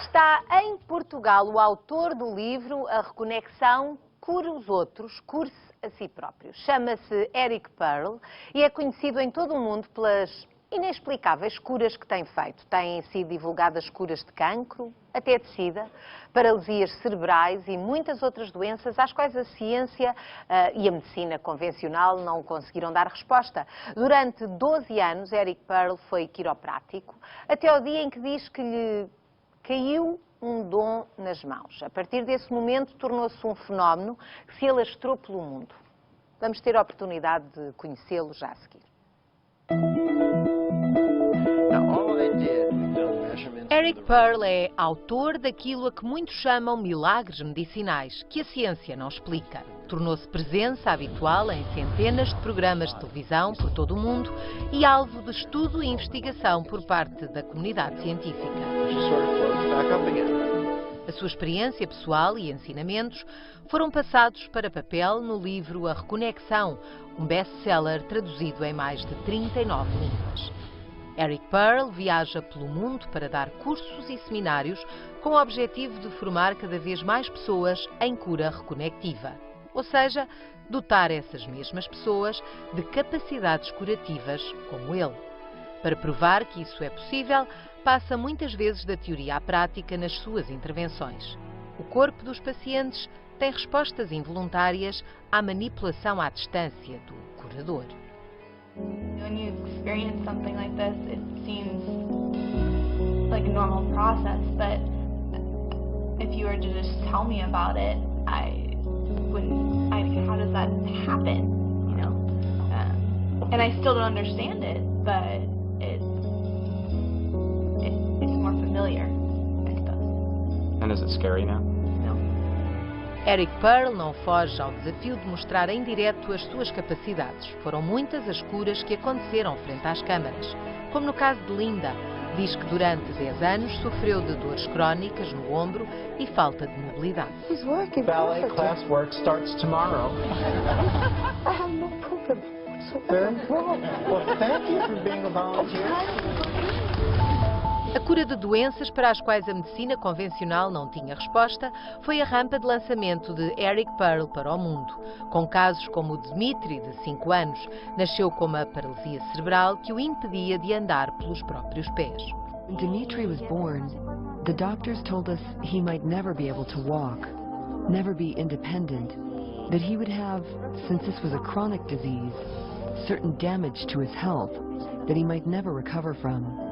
Está em Portugal o autor do livro A Reconexão Cure os Outros, Cure-se a Si Próprio. Chama-se Eric Pearl e é conhecido em todo o mundo pelas inexplicáveis curas que tem feito. Têm sido divulgadas curas de cancro, até de sida, paralisias cerebrais e muitas outras doenças às quais a ciência e a medicina convencional não conseguiram dar resposta. Durante 12 anos, Eric Pearl foi quiroprático, até ao dia em que diz que lhe caiu um dom nas mãos. A partir desse momento, tornou-se um fenómeno que se alastrou pelo mundo. Vamos ter a oportunidade de conhecê-lo já a seguir. Eric Pearl é autor daquilo a que muitos chamam milagres medicinais, que a ciência não explica. Tornou-se presença habitual em centenas de programas de televisão por todo o mundo e alvo de estudo e investigação por parte da comunidade científica. A sua experiência pessoal e ensinamentos foram passados para papel no livro A Reconexão, um best-seller traduzido em mais de 39 línguas. Eric Pearl viaja pelo mundo para dar cursos e seminários com o objetivo de formar cada vez mais pessoas em cura reconectiva. Ou seja, dotar essas mesmas pessoas de capacidades curativas como ele. Para provar que isso é possível, passa muitas vezes da teoria à prática nas suas intervenções. O corpo dos pacientes tem respostas involuntárias à manipulação à distância do curador. When you experience something like this, it seems like a normal process, but if you were to just tell me about it, I wouldn't, how does that happen, you know? And I still don't understand it, but it's more familiar, I suppose. And is it scary now? Eric Pearl não foge ao desafio de mostrar em direto as suas capacidades. Foram muitas as curas que aconteceram frente às câmaras. Como no caso de Linda, diz que durante 10 anos sofreu de dores crónicas no ombro e falta de mobilidade. Ballet class work starts tomorrow. I have no problem. Very well. Well, thank you for being a volunteer. A cura de doenças para as quais a medicina convencional não tinha resposta foi a rampa de lançamento de Eric Pearl para o mundo. Com casos como o de Dmitri, de 5 anos, nasceu com uma paralisia cerebral que o impedia de andar pelos próprios pés. When Dmitri was born, the doctors told us he might never be able to walk, never be independent, that he would have, since this was a chronic disease, certain damage to his health that he might never recover from.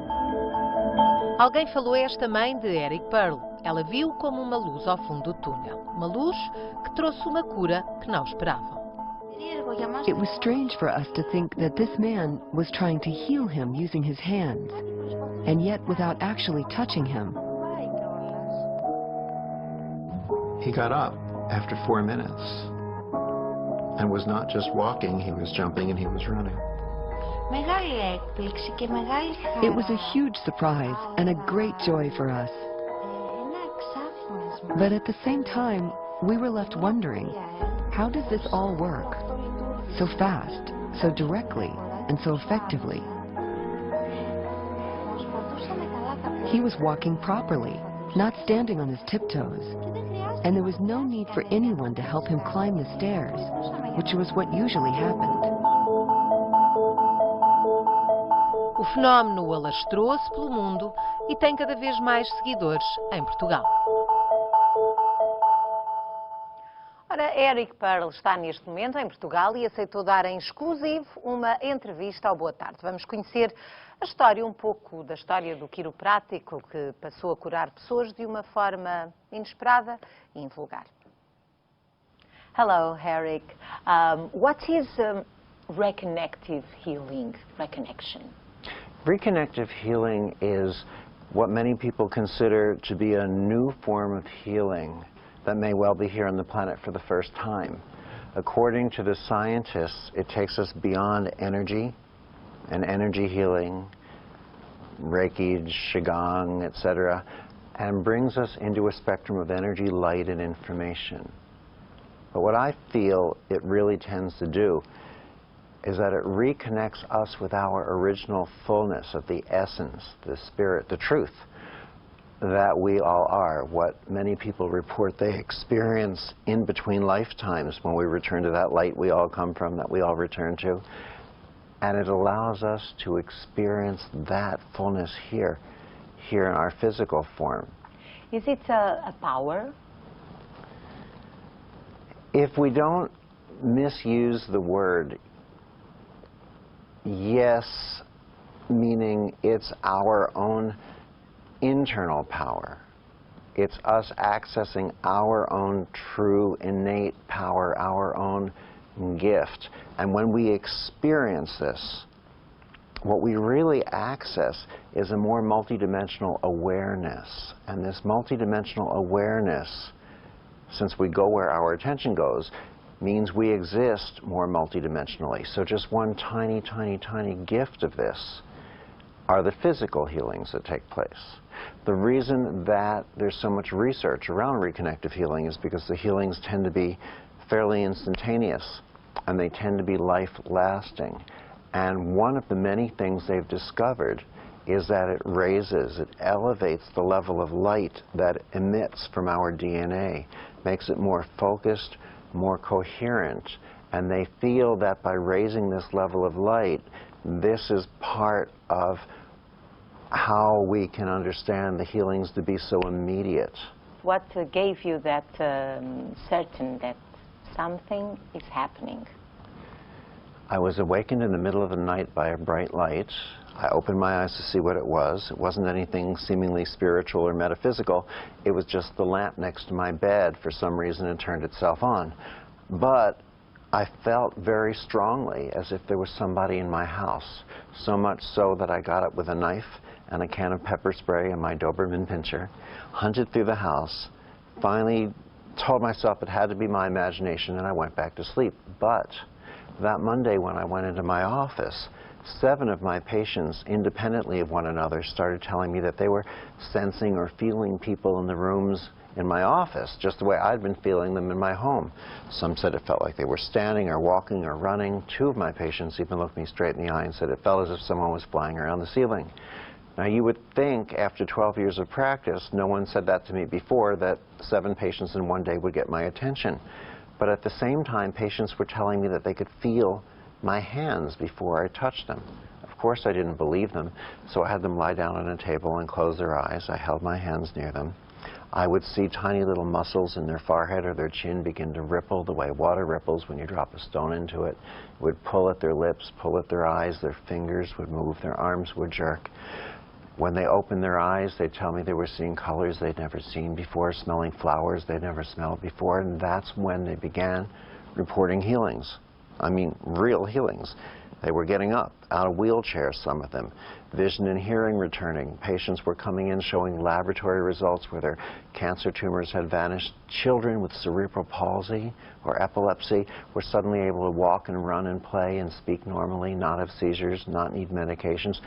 Alguém falou a esta mãe de Eric Pearl. Ela viu como uma luz ao fundo do túnel. Uma luz que trouxe uma cura que não esperavam. It was strange for us to think that this man was trying to heal him using his hands, and yet without actually touching him. He got up after 4 minutes and was not just walking, he was jumping and he was running. It was a huge surprise and a great joy for us. But at the same time, we were left wondering, how does this all work? So fast, so directly, and so effectively. He was walking properly, not standing on his tiptoes, and there was no need for anyone to help him climb the stairs, which was what usually happened. O fenómeno alastrou-se pelo mundo e tem cada vez mais seguidores em Portugal. Ora, Eric Pearl está neste momento em Portugal e aceitou dar em exclusivo uma entrevista ao Boa Tarde. Vamos conhecer a história, um pouco da história do quiroprático que passou a curar pessoas de uma forma inesperada e invulgar. Hello, Eric. What is reconnective healing, reconnection? Reconnective healing is what many people consider to be a new form of healing that may well be here on the planet for the first time. According to the scientists, it takes us beyond energy and energy healing, Reiki, Qigong, etc., and brings us into a spectrum of energy, light, and information. But what I feel it really tends to do is that it reconnects us with our original fullness of the essence, the spirit, the truth. that we all are, what many people report they experience in between lifetimes when we return to that light we all come from, that we all return to. And it allows us to experience that fullness here in our physical form. Is it a power? If we don't misuse the word, yes, meaning it's our own internal power. It's us accessing our own true innate power, our own gift. And when we experience this, what we really access is a more multidimensional awareness. And this multidimensional awareness, since we go where our attention goes, means we exist more multidimensionally. So just one tiny, tiny, tiny gift of this are the physical healings that take place. The reason that there's so much research around reconnective healing is because the healings tend to be fairly instantaneous and they tend to be life-lasting. And one of the many things they've discovered is that it raises, it elevates the level of light that emits from our DNA, makes it more focused, more coherent, and they feel that by raising this level of light, this is part of how we can understand the healings to be so immediate. What gave you that certain that something is happening? I was awakened in the middle of the night by a bright light. I opened my eyes to see what it was. It wasn't anything seemingly spiritual or metaphysical. It was just the lamp next to my bed. For some reason, it turned itself on. But I felt very strongly as if there was somebody in my house, so much so that I got up with a knife and a can of pepper spray and my Doberman pinscher, hunted through the house, finally told myself it had to be my imagination, and I went back to sleep. But that Monday when I went into my office, 7 of my patients, independently of one another, started telling me that they were sensing or feeling people in the rooms in my office, just the way I'd been feeling them in my home. Some said it felt like they were standing or walking or running. 2 of my patients even looked me straight in the eye and said it felt as if someone was flying around the ceiling. Now, you would think after 12 years of practice, no one said that to me before, that 7 patients in one day would get my attention. But at the same time, patients were telling me that they could feel my hands before I touched them. Of course, I didn't believe them, so I had them lie down on a table and close their eyes. I held my hands near them. I would see tiny little muscles in their forehead or their chin begin to ripple the way water ripples when you drop a stone into it. It would pull at their lips, pull at their eyes, their fingers would move, their arms would jerk. When they opened their eyes, they'd tell me they were seeing colors they'd never seen before, smelling flowers they'd never smelled before, and that's when they began reporting healings. I mean, real healings. They were getting up out of wheelchairs, some of them. Vision and hearing returning. Patients were coming in showing laboratory results where their cancer tumors had vanished. Children with cerebral palsy or epilepsy were suddenly able to walk and run and play and speak normally, not have seizures, not need medications.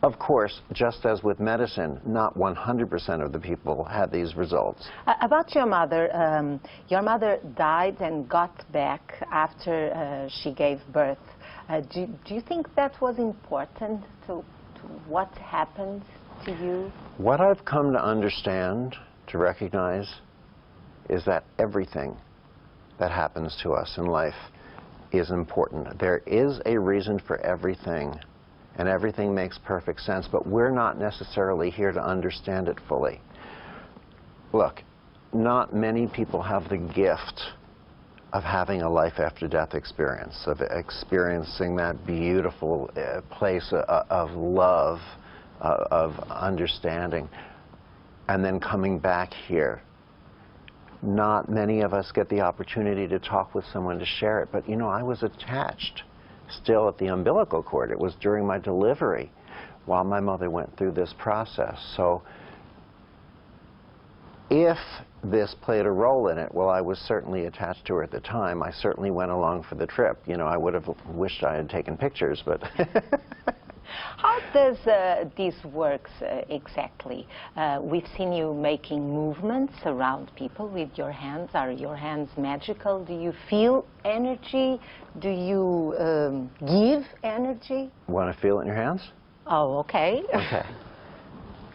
Of course, just as with medicine, not 100% of the people had these results. About your mother died and got back after she gave birth. Do you think that was important to what happened to you? What I've come to understand, to recognize, is that everything that happens to us in life is important. There is a reason for everything, and everything makes perfect sense, but we're not necessarily here to understand it fully. Look, not many people have the gift of having a life-after-death experience, of experiencing that beautiful place of love, of understanding, and then coming back here. Not many of us get the opportunity to talk with someone to share it, but you know, I was attached still at the umbilical cord. It was during my delivery while my mother went through this process. So if this played a role in it, well, I was certainly attached to her at the time. I certainly went along for the trip. You know, I would have wished I had taken pictures, but... How does this work exactly? We've seen you making movements around people with your hands. Are your hands magical? Do you feel energy? Do you give energy? Want to feel it in your hands? Oh, okay. Okay.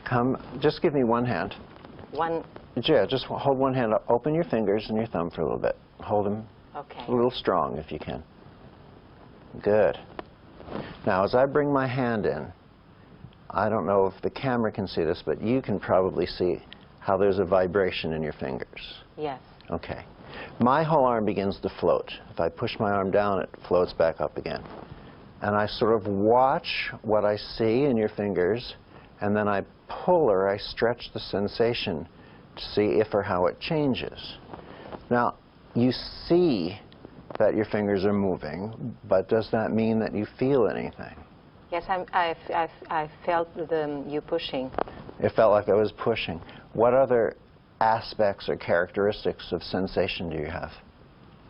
Come, just give me one hand. One. Yeah, just hold one hand up. Open your fingers and your thumb for a little bit. Hold them Okay. a little strong if you can. Good. Now, as I bring my hand in, I don't know if the camera can see this, but you can probably see how there's a vibration in your fingers. Yes. Okay. My whole arm begins to float. If I push my arm down, it floats back up again. And I sort of watch what I see in your fingers, and then I pull or I stretch the sensation to see if or how it changes. Now, you see that your fingers are moving, but does that mean that you feel anything? Yes, I felt you pushing. It felt like I was pushing. What other aspects or characteristics of sensation do you have?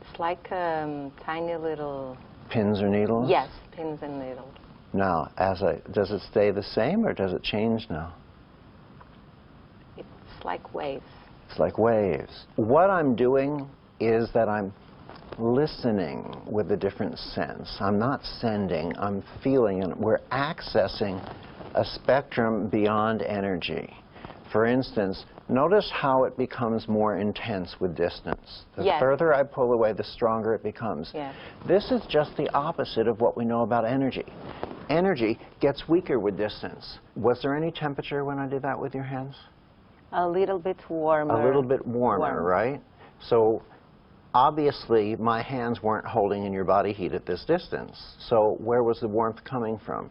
It's like tiny little... Pins or needles? Yes, pins and needles. Now, does it stay the same or does it change now? It's like waves. It's like waves. What I'm doing is that I'm listening with a different sense. I'm not sending, I'm feeling, and we're accessing a spectrum beyond energy. For instance, notice how it becomes more intense with distance. The Yes. further I pull away, the stronger it becomes. Yes. This is just the opposite of what we know about energy. Energy gets weaker with distance. Was there any temperature when I did that with your hands? A little bit warmer. A little bit warmer, Warm. right? So obviously my hands weren't holding in your body heat at this distance. So where was the warmth coming from?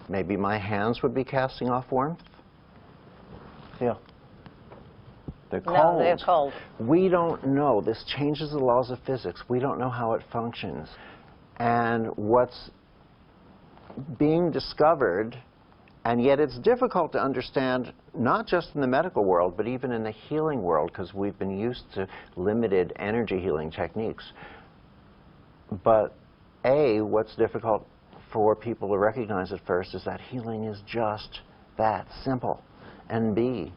Maybe my hands would be casting off warmth? Feel. They're cold. No, they're cold. We don't know. This changes the laws of physics. We don't know how it functions. And what's being discovered, and yet it's difficult to understand, not just in the medical world, but even in the healing world, because we've been used to limited energy healing techniques. But A, what's difficult for people to recognize at first is that healing is just that simple. And B,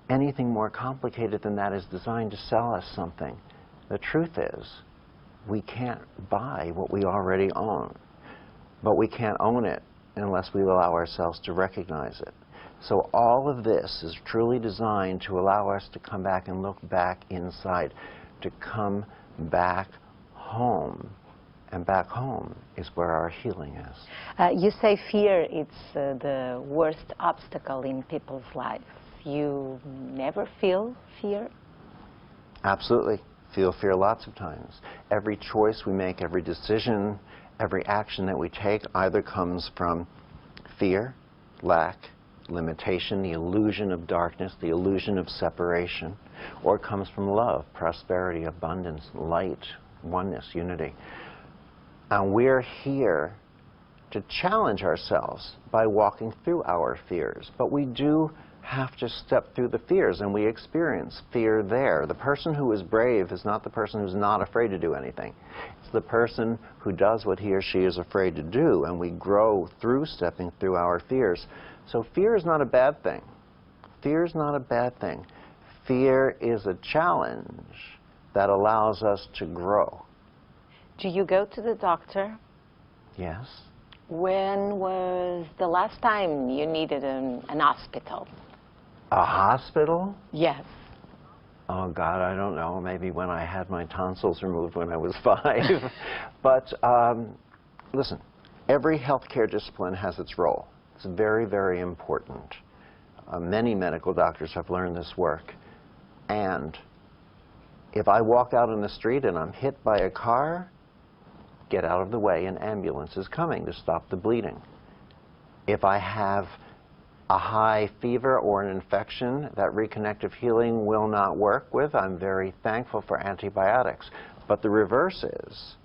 anything more complicated than that is designed to sell us something. The truth is, we can't buy what we already own. But we can't own it unless we allow ourselves to recognize it. So all of this is truly designed to allow us to come back and look back inside, to come back home. And back home is where our healing is. You say fear is the worst obstacle in people's lives. You never feel fear? Absolutely. Feel fear lots of times. Every choice we make, every decision, every action that we take either comes from fear, lack, limitation, the illusion of darkness, the illusion of separation, or it comes from love, prosperity, abundance, light, oneness, unity. And we're here to challenge ourselves by walking through our fears. But we do have to step through the fears, and we experience fear there. The person who is brave is not the person who's not afraid to do anything. It's the person who does what he or she is afraid to do, and we grow through stepping through our fears. So fear is not a bad thing. Fear is not a bad thing. Fear is a challenge that allows us to grow. Do you go to the doctor? Yes. When was the last time you needed an hospital? A hospital? Yes. Oh, God, I don't know. Maybe when I had my tonsils removed when I was 5. But listen, every healthcare discipline has its role. It's very, very important. Many medical doctors have learned this work. And if I walk out in the street and I'm hit by a car, get out of the way, an ambulance is coming to stop the bleeding. If I have a high fever or an infection that reconnective healing will not work with, I'm very thankful for antibiotics. But the reverse is,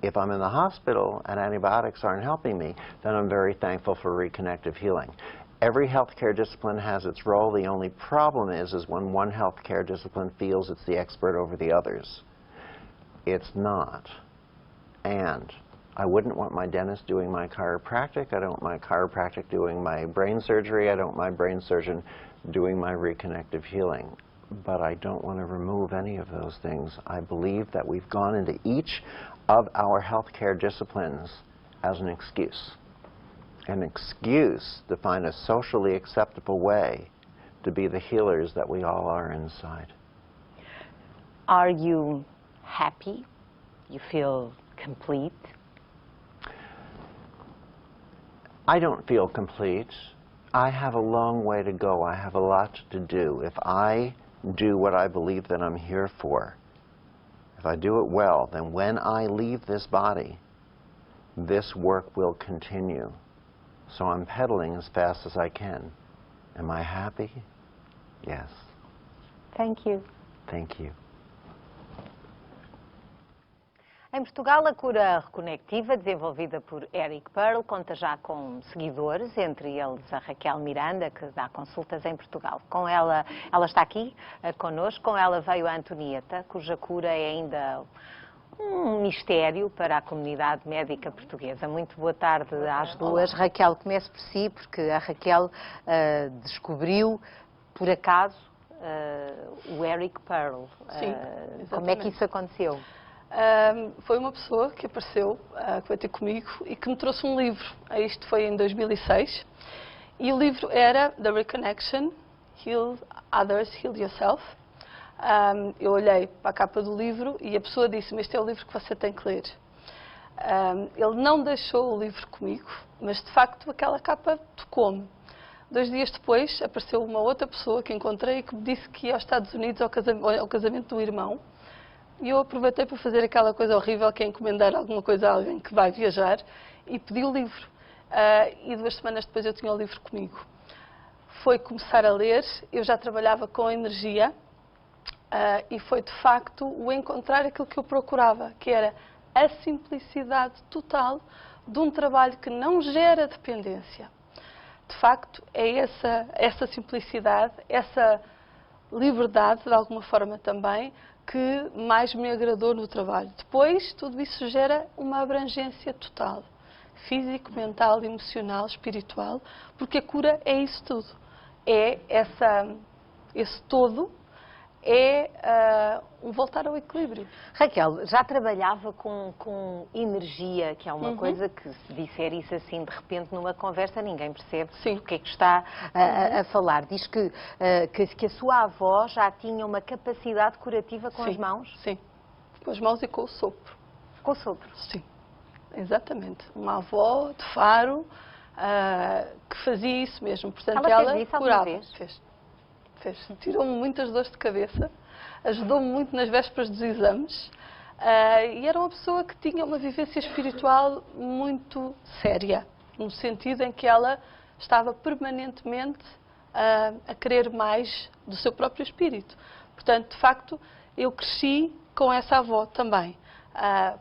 if I'm in the hospital and antibiotics aren't helping me, then I'm very thankful for reconnective healing. Every healthcare discipline has its role. The only problem is when one healthcare discipline feels it's the expert over the others. It's not. And I wouldn't want my dentist doing my chiropractic. I don't want my chiropractic doing my brain surgery. I don't want my brain surgeon doing my reconnective healing. But I don't want to remove any of those things. I believe that we've gone into each of our healthcare disciplines as an excuse. An excuse to find a socially acceptable way to be the healers that we all are inside. Are you happy? You feel complete? I don't feel complete. I have a long way to go. I have a lot to do. If I do what I believe that I'm here for, if I do it well, then when I leave this body, this work will continue. So I'm pedaling as fast as I can. Am I happy? Yes. Thank you. Thank you. Em Portugal, a cura reconectiva, desenvolvida por Eric Pearl, conta já com seguidores, entre eles a Raquel Miranda, que dá consultas em Portugal. Com ela está aqui connosco, com ela veio a Antonieta, cuja cura é ainda um mistério para a comunidade médica portuguesa. Muito boa tarde às duas. Raquel, comece por si, porque a Raquel descobriu, por acaso, o Eric Pearl. Sim, como é que isso aconteceu? Foi uma pessoa que apareceu, que veio ter comigo e que me trouxe um livro. Isto foi em 2006. E o livro era The Reconnection, Heal Others, Heal Yourself. Eu olhei para a capa do livro e a pessoa disse-me: este é o livro que você tem que ler. Ele não deixou o livro comigo, mas de facto aquela capa tocou-me. 2 dias depois apareceu uma outra pessoa que encontrei e que me disse que ia aos Estados Unidos ao casamento do irmão. E eu aproveitei para fazer aquela coisa horrível que é encomendar alguma coisa a alguém que vai viajar e pedi o livro. E 2 semanas depois eu tinha o livro comigo. Foi começar a ler, eu já trabalhava com energia e foi de facto o encontrar aquilo que eu procurava, que era a simplicidade total de um trabalho que não gera dependência. De facto, é essa simplicidade, essa liberdade, de alguma forma também, que mais me agradou no trabalho. Depois, tudo isso gera uma abrangência total. Físico, mental, emocional, espiritual, porque a cura é isso tudo. É esse todo, é um voltar ao equilíbrio. Raquel, já trabalhava com energia, que é uma coisa que, se disser isso assim de repente numa conversa, ninguém percebe o que é que está a falar. Diz que a sua avó já tinha uma capacidade curativa com as mãos? Sim, com as mãos e com o sopro. Com o sopro? Sim, exatamente. Uma avó de Faro que fazia isso mesmo. Portanto, ela fez isso curava. alguma vez? Fez. Tirou-me muitas dores de cabeça, ajudou-me muito nas vésperas dos exames e era uma pessoa que tinha uma vivência espiritual muito séria, no sentido em que ela estava permanentemente a querer mais do seu próprio espírito. Portanto, de facto, eu cresci com essa avó também.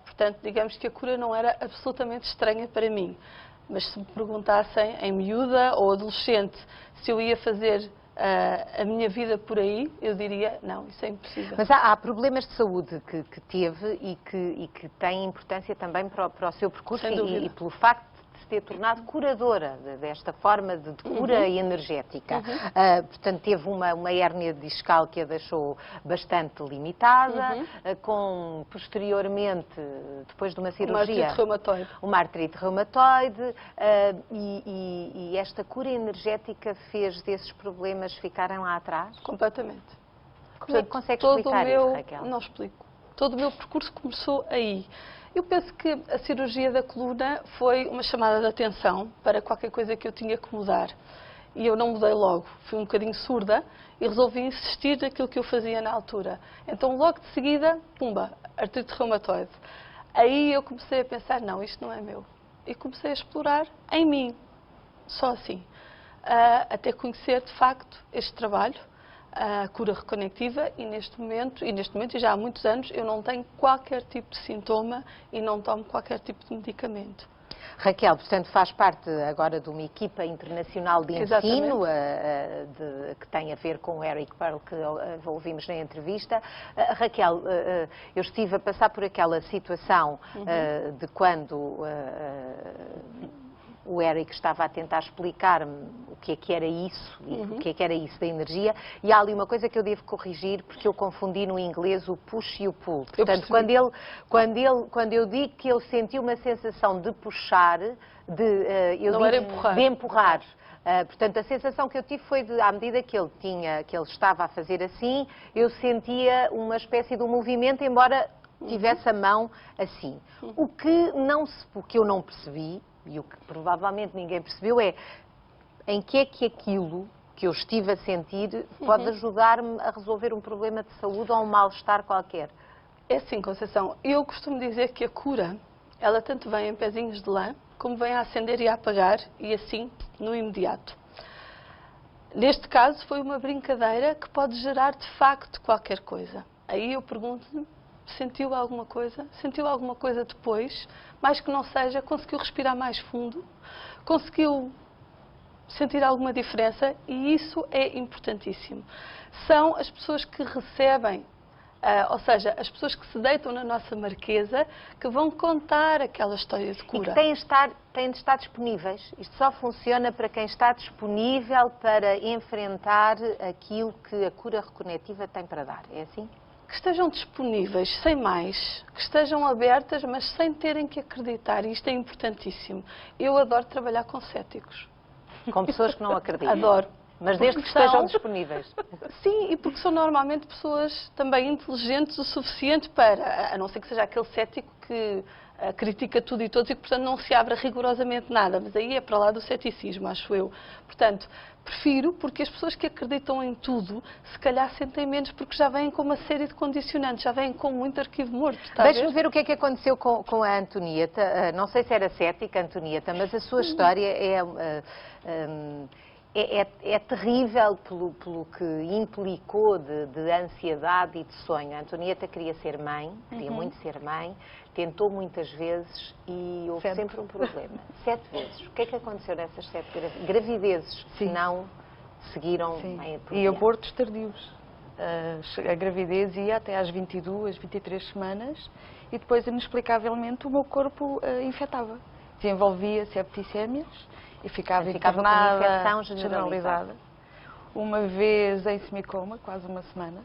Portanto, digamos que a cura não era absolutamente estranha para mim. Mas se me perguntassem em miúda ou adolescente se eu ia fazer a minha vida por aí, eu diria, não, isso é impossível. Mas há problemas de saúde que teve e que têm importância também para o seu percurso e pelo facto de se ter tornado curadora desta forma de cura energética. Portanto, teve uma hérnia discal que a deixou bastante limitada, com, posteriormente, depois de uma cirurgia, uma artrite reumatoide, e esta cura energética fez desses problemas ficarem lá atrás? Completamente. Como é que consegue explicar isso, Raquel? Não explico. Todo o meu percurso começou aí. Eu penso que a cirurgia da coluna foi uma chamada de atenção para qualquer coisa que eu tinha que mudar. E eu não mudei logo. Fui um bocadinho surda e resolvi insistir naquilo que eu fazia na altura. Então, logo de seguida, pumba, artrite reumatoide. Aí eu comecei a pensar, não, isto não é meu. E comecei a explorar em mim, só assim. Até conhecer, de facto, este trabalho, a cura reconectiva, e neste momento, e já há muitos anos, eu não tenho qualquer tipo de sintoma e não tomo qualquer tipo de medicamento. Raquel, portanto, faz parte agora de uma equipa internacional de ensino que tem a ver com o Eric Pearl, que ouvimos na entrevista. Raquel, eu estive a passar por aquela situação de quando o Eric estava a tentar explicar-me o que é que era isso, e o que é que era isso da energia, e há ali uma coisa que eu devo corrigir, porque eu confundi no inglês o push e o pull. Portanto, quando eu digo que ele sentiu uma sensação de puxar, de empurrar, Portanto, a sensação que eu tive foi de, à medida que ele estava a fazer assim, eu sentia uma espécie de um movimento, embora tivesse a mão assim. O que eu não percebi, e o que provavelmente ninguém percebeu, é em que é que aquilo que eu estive a sentir pode ajudar-me a resolver um problema de saúde ou um mal-estar qualquer. É assim, Conceição, eu costumo dizer que a cura, ela tanto vem em pezinhos de lã, como vem a acender e a apagar, e assim, no imediato. Neste caso, foi uma brincadeira que pode gerar, de facto, qualquer coisa. Aí eu pergunto-lhe, sentiu alguma coisa? Sentiu alguma coisa depois? Mais que não seja, conseguiu respirar mais fundo? Conseguiu sentir alguma diferença? E isso é importantíssimo. São as pessoas que recebem, ou seja, as pessoas que se deitam na nossa marquesa, que vão contar aquela história de cura. E que têm de estar disponíveis. Isto só funciona para quem está disponível para enfrentar aquilo que a cura reconectiva tem para dar. É assim? Que estejam disponíveis, sem mais, que estejam abertas, mas sem terem que acreditar. E isto é importantíssimo. Eu adoro trabalhar com céticos. Com pessoas que não acreditam. Adoro. Mas desde que estejam disponíveis. Sim, e porque são normalmente pessoas também inteligentes o suficiente para, a não ser que seja aquele cético que critica tudo e todos e que, portanto, não se abre rigorosamente nada. Mas aí é para lá do ceticismo, acho eu. Portanto, prefiro, porque as pessoas que acreditam em tudo, se calhar sentem menos, porque já vêm com uma série de condicionantes, já vêm com muito arquivo morto. Deixa-me ver o que é que aconteceu com a Antonieta. Não sei se era cética, Antonieta, mas a sua história é terrível pelo que implicou de ansiedade e de sonho. A Antonieta queria ser mãe, queria muito ser mãe, tentou muitas vezes e houve sempre um problema. 7 vezes. O que é que aconteceu nessas 7 gravidezes que não seguiram e abortos tardios. A gravidez ia até às 22, 23 semanas e depois, inexplicavelmente, o meu corpo infectava. Desenvolvia septicémias e ficava internada, com infecção generalizada. Uma vez em semicoma, quase uma semana,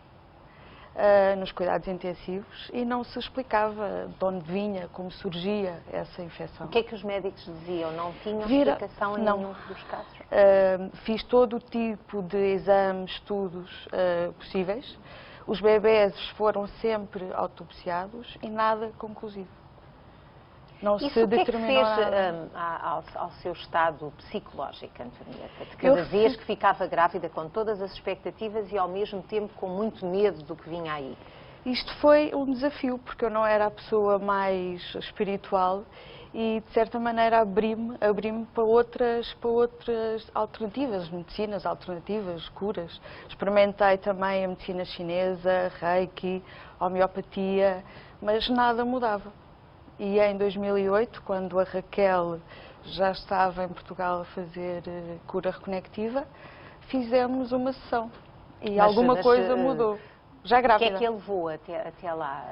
nos cuidados intensivos, e não se explicava de onde vinha, como surgia essa infecção. O que é que os médicos diziam? Não tinham explicação em nenhum dos casos? Fiz todo o tipo de exames, estudos possíveis. Os bebés foram sempre autopsiados e nada conclusivo. Não Isso se o que é que determinou fez nada. ao seu estado psicológico, Antonieta? De cada vez que ficava grávida, com todas as expectativas e ao mesmo tempo com muito medo do que vinha aí? Isto foi um desafio, porque eu não era a pessoa mais espiritual e, de certa maneira, abri-me para outras alternativas, medicinas alternativas, curas. Experimentei também a medicina chinesa, Reiki, homeopatia, mas nada mudava. E em 2008, quando a Raquel já estava em Portugal a fazer cura reconectiva, fizemos uma sessão e alguma coisa mudou. Já grávida. O que é que ele levou até lá?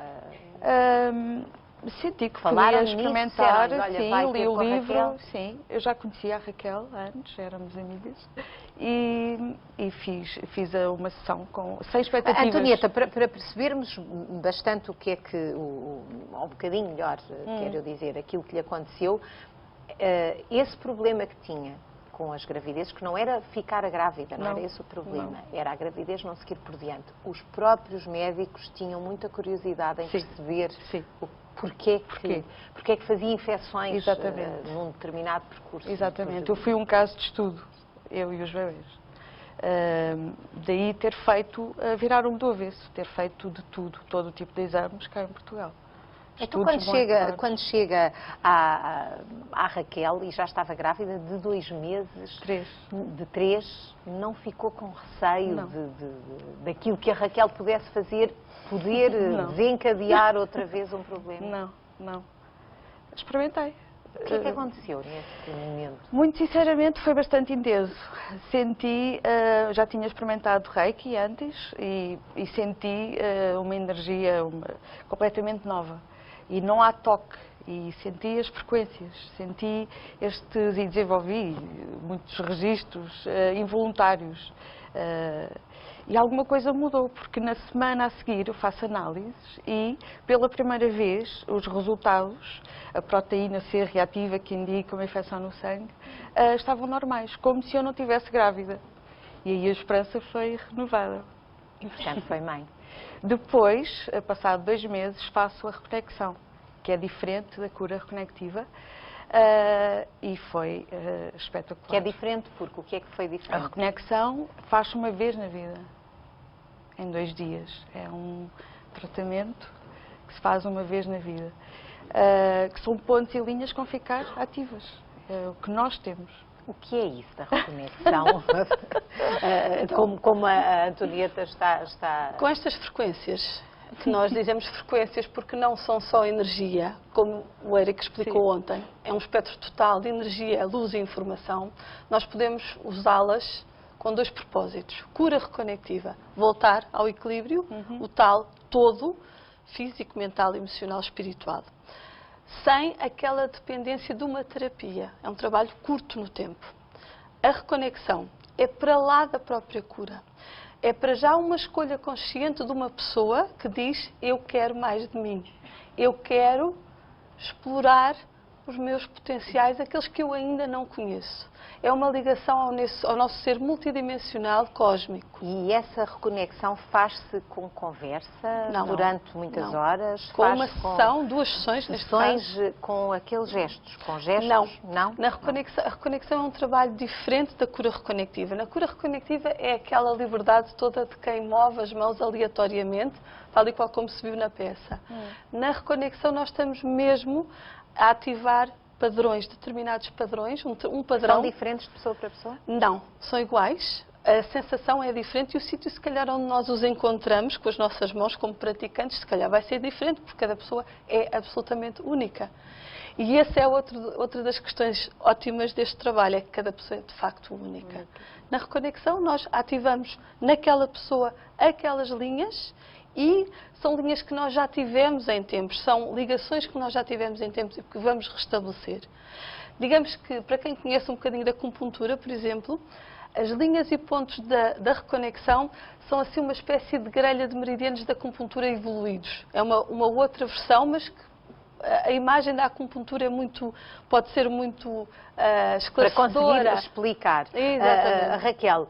Senti que Falaram podia experimentar, nisso, sim, li o livro, sim. Eu já conhecia a Raquel antes, éramos amigas, e fiz uma sessão sem expectativas. Antonieta, para percebermos bastante o que é que, ou um bocadinho melhor, quero dizer, aquilo que lhe aconteceu, esse problema que tinha com as gravidezes, que não era ficar grávida, não era esse o problema, era a gravidez não seguir por diante. Os próprios médicos tinham muita curiosidade em perceber porquê que fazia infecções num determinado percurso. Exatamente, eu fui um caso de estudo, eu e os bebês. Daí ter feito, virar-me do avesso, ter feito de tudo, todo o tipo de exames cá em Portugal. Então, quando chega à Raquel, e já estava grávida de 2 meses, de 3, não ficou com receio daquilo que a Raquel pudesse fazer, poder desencadear outra vez um problema? Não. Experimentei. O que é que aconteceu nesse momento? Muito sinceramente foi bastante intenso. Senti, já tinha experimentado Reiki antes e senti uma energia completamente nova. E não há toque. e senti as frequências, senti estes e desenvolvi muitos registros involuntários. E alguma coisa mudou, porque na semana a seguir eu faço análises e, pela primeira vez, os resultados, a proteína C reativa que indica uma infecção no sangue, estavam normais, como se eu não estivesse grávida. E aí a esperança foi renovada. E, portanto, foi mãe. Depois, passado 2 meses, faço a reconexão, que é diferente da cura reconectiva, e foi espetacular. Que é diferente, porque o que é que foi A diferente? reconexão faz-se uma vez na vida, em 2 dias. É um tratamento que se faz uma vez na vida, que são pontos e linhas que vão ficar ativas. É o que nós temos. O que é isso da reconexão? como a Antonieta está... Com estas frequências, que nós dizemos frequências porque não são só energia, como o Eric explicou ontem, é um espectro total de energia, luz e informação, nós podemos usá-las com 2 propósitos. Cura reconectiva, voltar ao equilíbrio, o tal todo, físico, mental, emocional, espiritual. Sem aquela dependência de uma terapia. É um trabalho curto no tempo. A reconexão é para lá da própria cura. É para já uma escolha consciente de uma pessoa que diz: eu quero mais de mim. Eu quero explorar os meus potenciais, aqueles que eu ainda não conheço. É uma ligação ao nosso ser multidimensional cósmico. E essa reconexão faz-se com conversa durante muitas horas? Com uma sessão, 2 sessões neste caso. Sessões com aqueles gestos? Com gestos? Não. A reconexão é um trabalho diferente da cura reconectiva. Na cura reconectiva é aquela liberdade toda de quem move as mãos aleatoriamente, tal e qual como se viu na peça. Na reconexão nós estamos mesmo a ativar padrões, determinados padrões, um padrão... São diferentes de pessoa para pessoa? Não, são iguais. A sensação é diferente e o sítio, se calhar, onde nós os encontramos com as nossas mãos como praticantes, se calhar vai ser diferente, porque cada pessoa é absolutamente única. E essa é outra das questões ótimas deste trabalho, é que cada pessoa é de facto única. Na reconexão nós ativamos naquela pessoa aquelas linhas e são linhas que nós já tivemos em tempos, são ligações que nós já tivemos em tempos e que vamos restabelecer. Digamos que, para quem conhece um bocadinho da acupuntura, por exemplo, as linhas e pontos da reconexão são assim uma espécie de grelha de meridianos da acupuntura evoluídos. É uma outra versão, mas que a imagem da acupuntura pode ser muito esclarecedora. Para conseguir explicar. Exatamente. Raquel,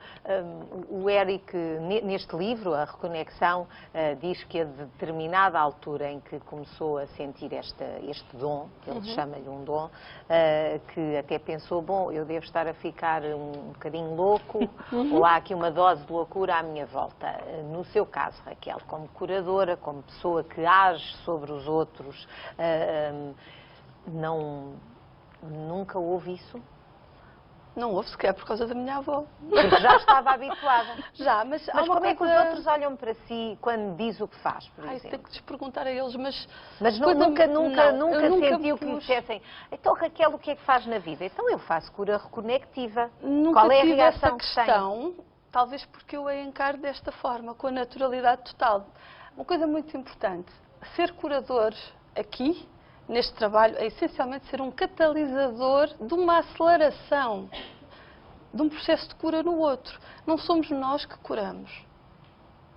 o Eric, neste livro, A Reconexão, diz que a determinada altura em que começou a sentir este dom, que ele chama-lhe um dom, que até pensou, bom, eu devo estar a ficar um bocadinho louco, ou há aqui uma dose de loucura à minha volta. No seu caso, Raquel, como curadora, como pessoa que age sobre os outros, nunca houve isso? Não houve, se calhar por causa da minha avó. Porque já estava habituada. Já, mas há uma como é que os coisa... outros olham para si quando diz o que faz, por exemplo? Tenho que lhes perguntar a eles, mas nunca sentiu que lhe pus... dissessem: então, Raquel, o que é que faz na vida? Então, eu faço cura reconectiva. Nunca Qual é a tive reação essa que questão, talvez porque eu a encaro desta forma, com a naturalidade total. Uma coisa muito importante, ser curador aqui, neste trabalho, é essencialmente ser um catalisador de uma aceleração de um processo de cura no outro. Não somos nós que curamos.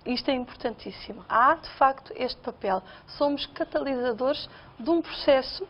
Isto é importantíssimo. Há, de facto, este papel. Somos catalisadores de um processo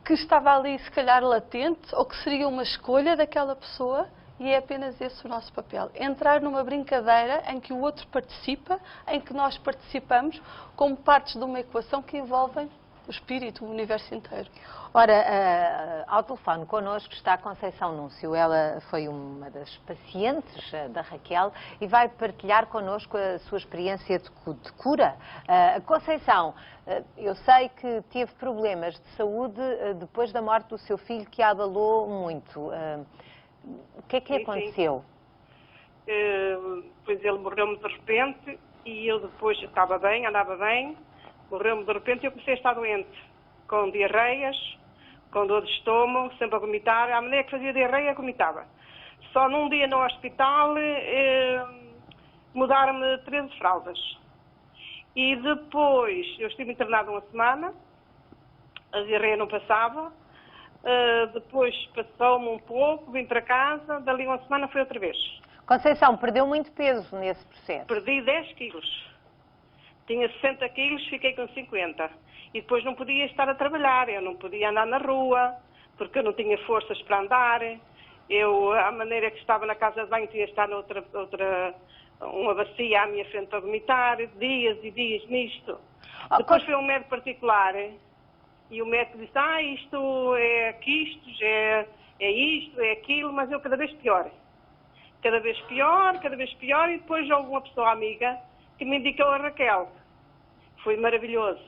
que estava ali, se calhar, latente, ou que seria uma escolha daquela pessoa, e é apenas esse o nosso papel. Entrar numa brincadeira em que o outro participa, em que nós participamos, como partes de uma equação que envolvem o espírito, o universo inteiro. Ora, ao telefone connosco está a Conceição Núncio. Ela foi uma das pacientes da Raquel e vai partilhar connosco a sua experiência de cura. Conceição, eu sei que teve problemas de saúde depois da morte do seu filho, que a abalou muito. O que é que aconteceu? Pois ele morreu-me de repente e eu depois estava bem, andava bem. Morreu-me de repente e eu comecei a estar doente, com diarreias, com dor de estômago, sempre a vomitar. À maneira que fazia diarreia, vomitava. Só num dia no hospital mudaram-me 13 fraldas. E depois, eu estive internada uma semana, a diarreia não passava. Depois passou-me um pouco, vim para casa, dali uma semana foi outra vez. Conceição, perdeu muito peso nesse processo? Perdi 10 quilos. Tinha 60 quilos, fiquei com 50. E depois não podia estar a trabalhar, eu não podia andar na rua, porque eu não tinha forças para andar. Eu, à maneira que estava na casa de banho, tinha de estar uma bacia à minha frente para vomitar, dias e dias nisto. Depois foi um médico particular, e o médico disse, isto é quistos, é isto, é aquilo, mas eu cada vez pior. Cada vez pior, e depois houve uma pessoa amiga que me indicou a Raquel. Foi maravilhoso,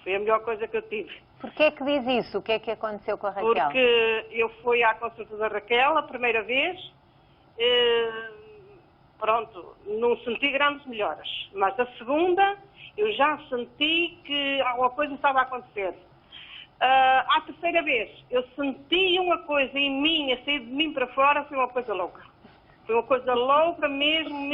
foi a melhor coisa que eu tive. Porquê é que diz isso? O que é que aconteceu com a Raquel? Porque eu fui à consulta da Raquel a primeira vez, pronto, não senti grandes melhoras, mas a segunda eu já senti que alguma coisa estava a acontecer. À terceira vez, eu senti uma coisa em mim, a sair de mim para fora, foi uma coisa louca. Foi uma coisa louca mesmo,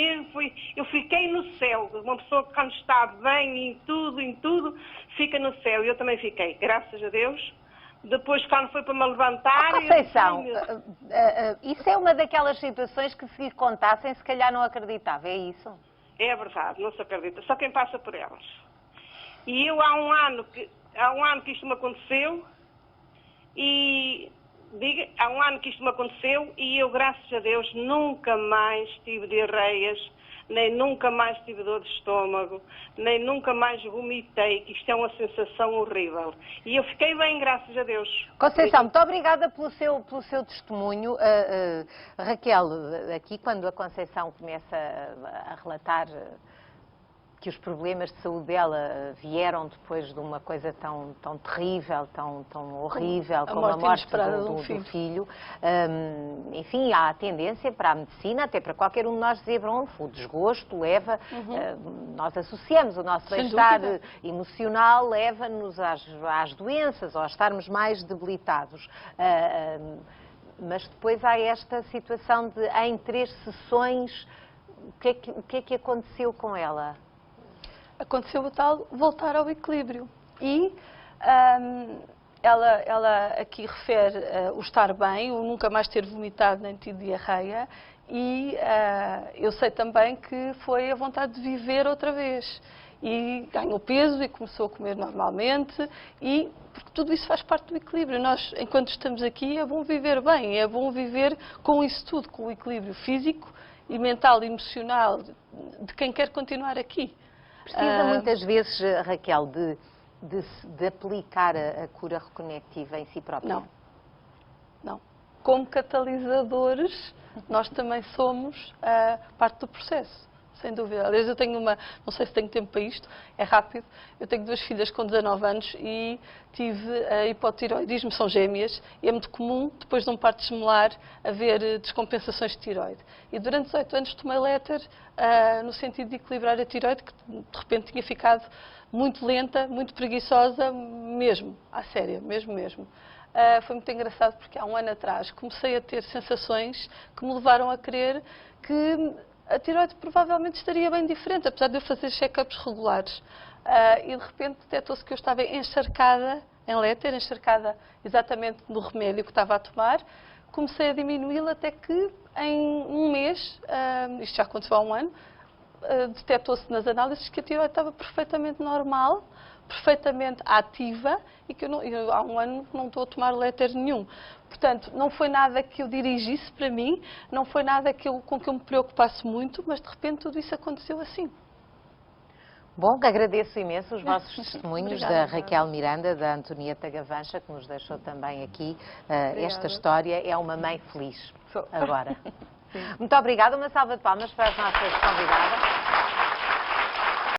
eu fiquei no céu. Uma pessoa que quando está bem em tudo, fica no céu. E eu também fiquei, graças a Deus. Depois, quando foi para me levantar... Conceição, isso é uma daquelas situações que se lhe contassem, se calhar não acreditava, é isso? É verdade, não se acredita. Só quem passa por elas. E eu há um ano que isto me aconteceu, há um ano que isto me aconteceu e eu, graças a Deus, nunca mais tive diarreias, nem nunca mais tive dor de estômago, nem nunca mais vomitei, que isto é uma sensação horrível. E eu fiquei bem, graças a Deus. Conceição, muito obrigada pelo seu testemunho. Raquel, aqui quando a Conceição começa a relatar que os problemas de saúde dela vieram depois de uma coisa tão terrível, tão horrível, como a morte do filho. Enfim, há a tendência para a medicina, até para qualquer um de nós dizer, o desgosto leva, nós associamos o nosso bem-estar emocional, leva-nos às doenças, ou a estarmos mais debilitados. Mas depois há esta situação de, em 3 sessões, o que é que aconteceu com ela? Aconteceu o tal voltar ao equilíbrio. E ela aqui refere o estar bem, o nunca mais ter vomitado nem tido diarreia, e eu sei também que foi a vontade de viver outra vez. E ganhou peso e começou a comer normalmente, porque tudo isso faz parte do equilíbrio. Nós, enquanto estamos aqui, é bom viver bem, é bom viver com isso tudo, com o equilíbrio físico e mental e emocional de quem quer continuar aqui. Precisa muitas vezes, Raquel, de aplicar a cura reconectiva em si própria? Não. Como catalisadores, nós também somos parte do processo, sem dúvida. Aliás, eu tenho não sei se tenho tempo para isto, é rápido. Eu tenho 2 filhas com 19 anos e tive hipotiroidismo, são gêmeas, e é muito comum, depois de um parto gemelar, haver descompensações de tiroide. E durante 18 anos tomei Léter no sentido de equilibrar a tiroide, que de repente tinha ficado muito lenta, muito preguiçosa, mesmo, à séria, mesmo. Foi muito engraçado porque há um ano atrás comecei a ter sensações que me levaram a crer que a tiroide provavelmente estaria bem diferente, apesar de eu fazer check-ups regulares. E de repente detectou-se que eu estava encharcada em Léter, encharcada exatamente no remédio que estava a tomar. Comecei a diminuí-la até que em um mês, isto já aconteceu há um ano, detectou-se nas análises que a tiroide estava perfeitamente normal, perfeitamente ativa e que eu há um ano não estou a tomar Léter nenhum. Portanto, não foi nada que eu dirigisse para mim, não foi nada com que eu me preocupasse muito, mas de repente tudo isso aconteceu assim. Bom, agradeço imenso os vossos testemunhos. Obrigada, da Raquel Miranda, da Antonieta Gavancha, que nos deixou também aqui esta história. É uma mãe feliz agora. Muito obrigada, uma salva de palmas para as nossas convidadas.